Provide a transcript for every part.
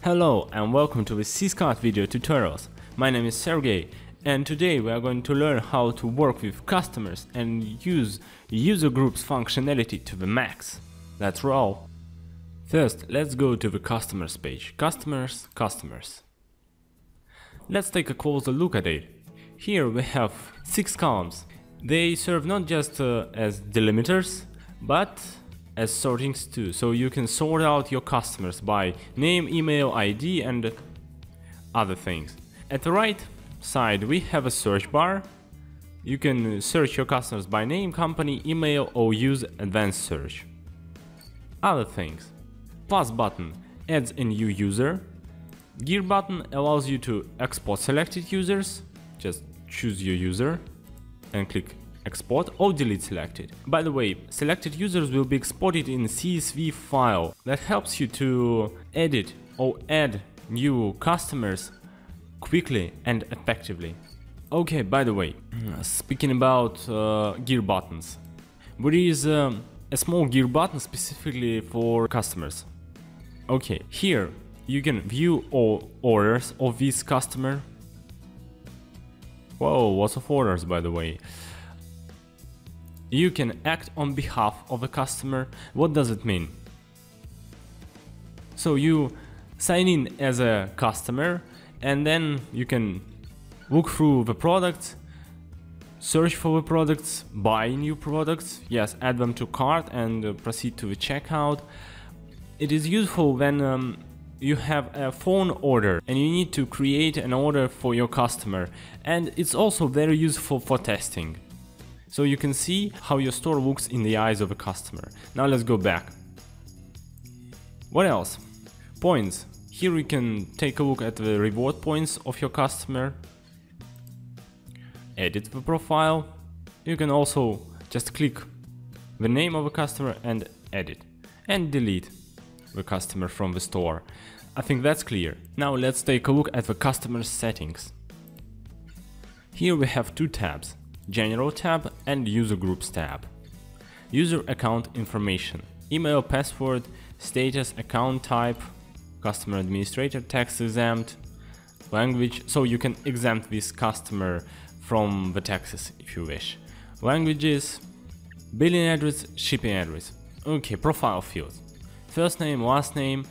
Hello and welcome to the C-Scout video tutorials. My name is Sergey and today we are going to learn how to work with customers and use user groups functionality to the max. Let's roll. First, let's go to the customers page. Customers. Let's take a closer look at it. Here we have 6 columns. They serve not just as delimiters, but as sortings too, so you can sort out your customers by name, email, ID and other things. At the right side we have a search bar. You can search your customers by name, company, email or use advanced search. Other things. Plus button adds a new user. Gear button allows you to export selected users. Just choose your user and click export or delete selected. By the way, selected users will be exported in a CSV file that helps you to edit or add new customers quickly and effectively. Okay, by the way, speaking about gear buttons, there is a small gear button specifically for customers. Okay, here you can view all orders of this customer. Whoa, lots of orders by the way. You can act on behalf of a customer. What does it mean? So you sign in as a customer and then you can look through the products, search for the products, buy new products, yes, add them to cart and proceed to the checkout. It is useful when you have a phone order and you need to create an order for your customer, and it's also very useful for testing. So you can see how your store looks in the eyes of a customer. Now let's go back. What else? Points. Here you can take a look at the reward points of your customer. Edit the profile. You can also just click the name of a customer and edit and delete the customer from the store. I think that's clear. Now let's take a look at the customer settings. Here we have 2 tabs. General tab and User Groups tab. User account information, email, password, status, account type, customer administrator, tax exempt, language, so you can exempt this customer from the taxes if you wish. Languages, billing address, shipping address. Okay, profile fields. First name, last name,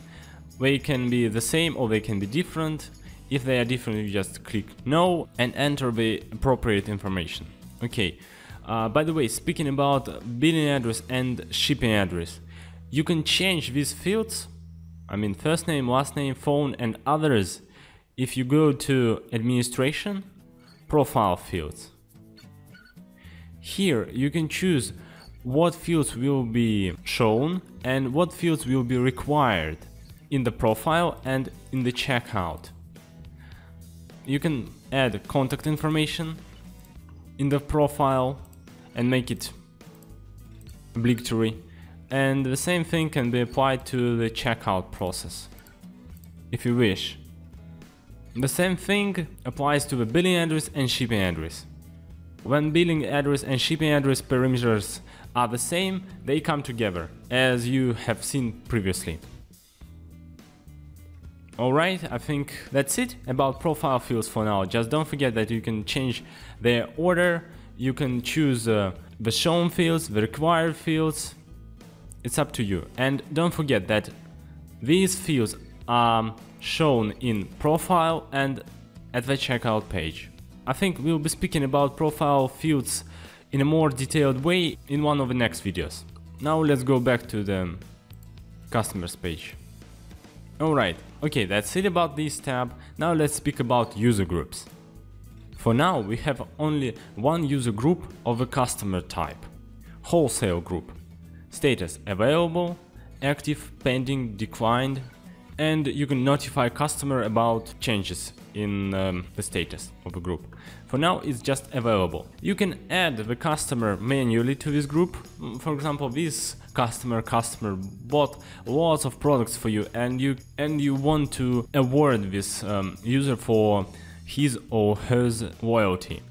they can be the same or they can be different. If they are different, you just click no and enter the appropriate information. Okay, by the way, speaking about billing address and shipping address, you can change these fields, I mean first name, last name, phone and others, if you go to administration, profile fields. Here you can choose what fields will be shown and what fields will be required in the profile and in the checkout. You can add contact information in the profile and make it obligatory, and the same thing can be applied to the checkout process if you wish. The same thing applies to the billing address and shipping address. When billing address and shipping address perimeters are the same, they come together, as you have seen previously. Alright, I think that's it about profile fields for now. Just don't forget that you can change their order, you can choose the shown fields, the required fields, it's up to you. And don't forget that these fields are shown in profile and at the checkout page. I think we'll be speaking about profile fields in a more detailed way in one of the next videos. Now let's go back to the customers page. Alright, okay, that's it about this tab. Now let's speak about user groups. For now we have only one user group of a customer type. Wholesale group. Status available, active, pending, declined, and you can notify customer about changes in the status of a group. For now it's just available. You can add the customer manually to this group. For example, this customer bought lots of products for you and you want to award this user for his or her loyalty.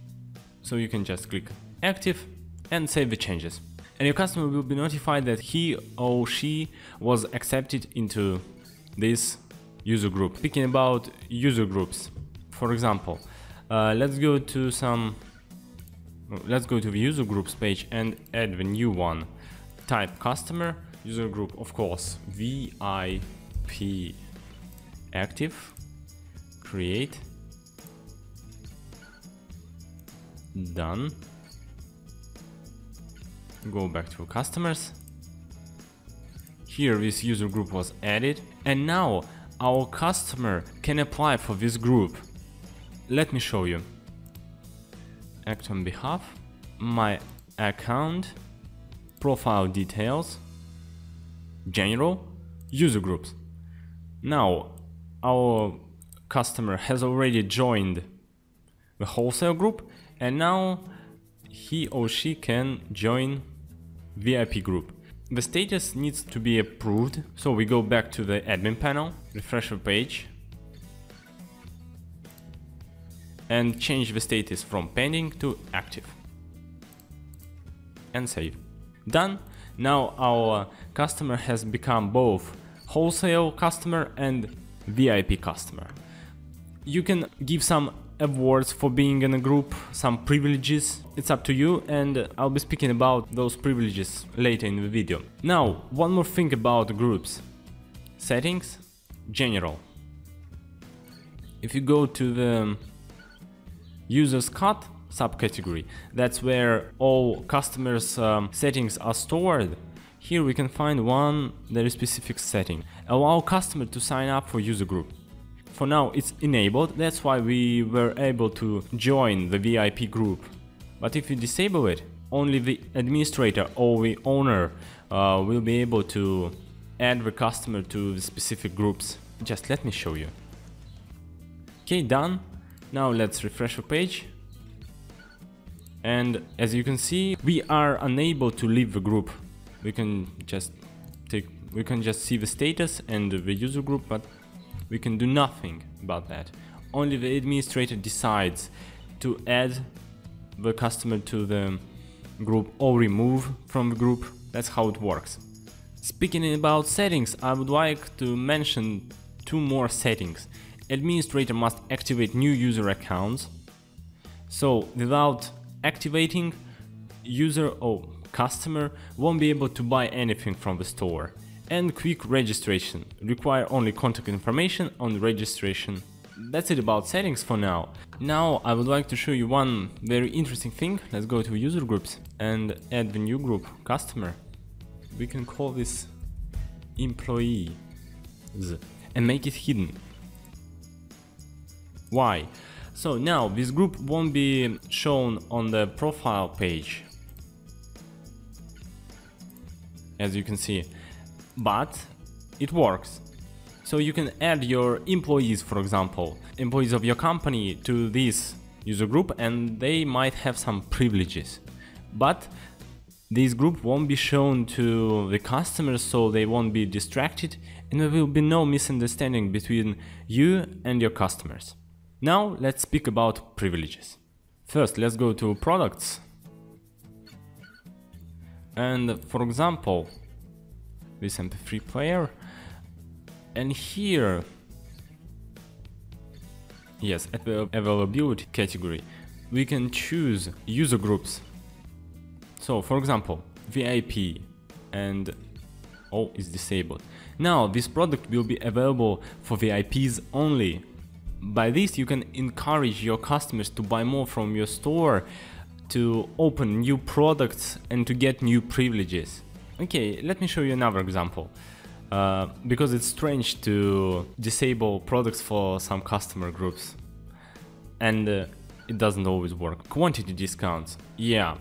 So you can just click active and save the changes. And your customer will be notified that he or she was accepted into this user group. Speaking about user groups, for example, let's go to the user groups page and add the new one. Type customer user group, of course, VIP active, create, done. Go back to customers. Here this user group was added, and now our customer can apply for this group. Let me show you. Act on behalf, my account, profile details, general, user groups. Now our customer has already joined the wholesale group, and now he or she can join VIP group. The status needs to be approved, so we go back to the admin panel, refresh the page, and change the status from pending to active, and save. Done. Now our customer has become both wholesale customer and VIP customer. You can give some awards for being in a group, some privileges, it's up to you, and I'll be speaking about those privileges later in the video. Now, one more thing about groups. Settings, general. If you go to the users cut subcategory, that's where all customers' settings are stored. Here we can find one very specific setting. Allow customer to sign up for user group. For now it's enabled, that's why we were able to join the VIP group. But if you disable it, only the administrator or the owner will be able to add the customer to the specific groups. Just let me show you. Okay, done. Now let's refresh the page. And as you can see, we are unable to leave the group. We can just see the status and the user group, but we can do nothing about that. Only the administrator decides to add the customer to the group or remove from the group. That's how it works. Speaking about settings, I would like to mention two more settings. Administrator must activate new user accounts. So without activating, user or customer won't be able to buy anything from the store. And quick registration, require only contact information on registration. That's it about settings for now. Now I would like to show you one very interesting thing. Let's go to user groups and add the new group, customer. We can call this employees and make it hidden. Why? So now this group won't be shown on the profile page, as you can see, but it works. So you can add your employees, for example, employees of your company to this user group, and they might have some privileges. But this group won't be shown to the customers, so they won't be distracted, and there will be no misunderstanding between you and your customers. Now let's speak about privileges. First, let's go to products. And for example, this MP3 player, and here, yes, at the availability category, we can choose user groups. So for example, VIP and all is disabled. Now this product will be available for VIPs only. By this you can encourage your customers to buy more from your store, to open new products and to get new privileges. Okay, let me show you another example, because it's strange to disable products for some customer groups, and it doesn't always work. Quantity discounts, yeah.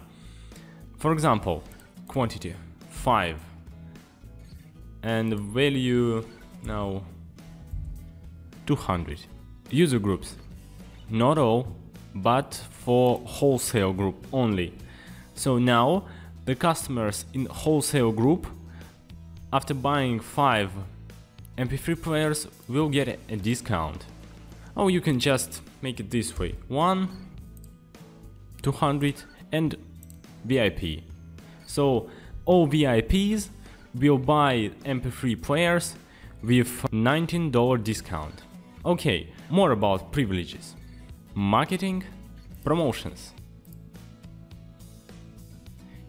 For example, quantity 5 and value now 200. User groups, not all, but for wholesale group only. So now the customers in wholesale group, after buying 5 MP3 players, will get a discount. Or you can just make it this way: 1, 200 and VIP. So all VIPs will buy MP3 players with $19 discount. Okay, more about privileges. Marketing, promotions.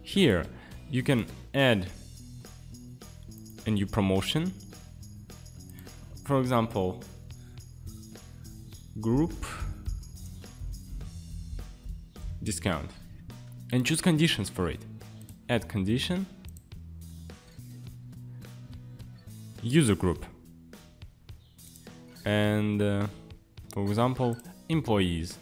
Here you can add a new promotion. For example, group discount, and choose conditions for it. Add condition, user group, and for example, employees,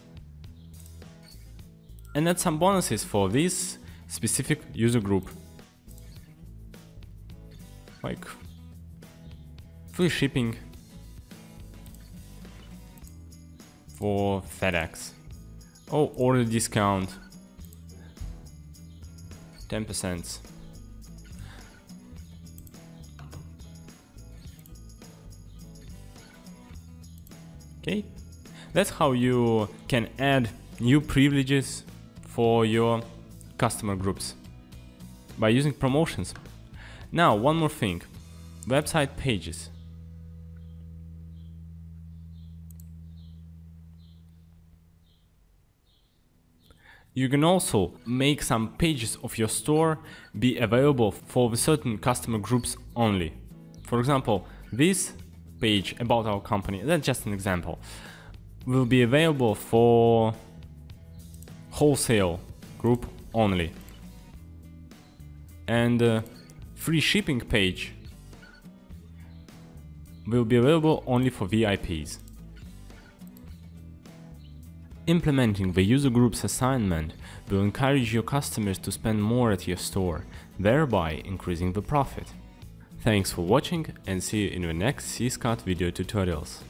and add some bonuses for this specific user group, like free shipping for FedEx, or order discount 10%. Okay, that's how you can add new privileges for your customer groups by using promotions. Now, one more thing, website pages. You can also make some pages of your store be available for certain customer groups only. For example, this page about our company, that's just an example, will be available for wholesale group only. And free shipping page will be available only for VIPs. Implementing the user groups assignment will encourage your customers to spend more at your store, thereby increasing the profit. Thanks for watching and see you in the next CSCAT video tutorials.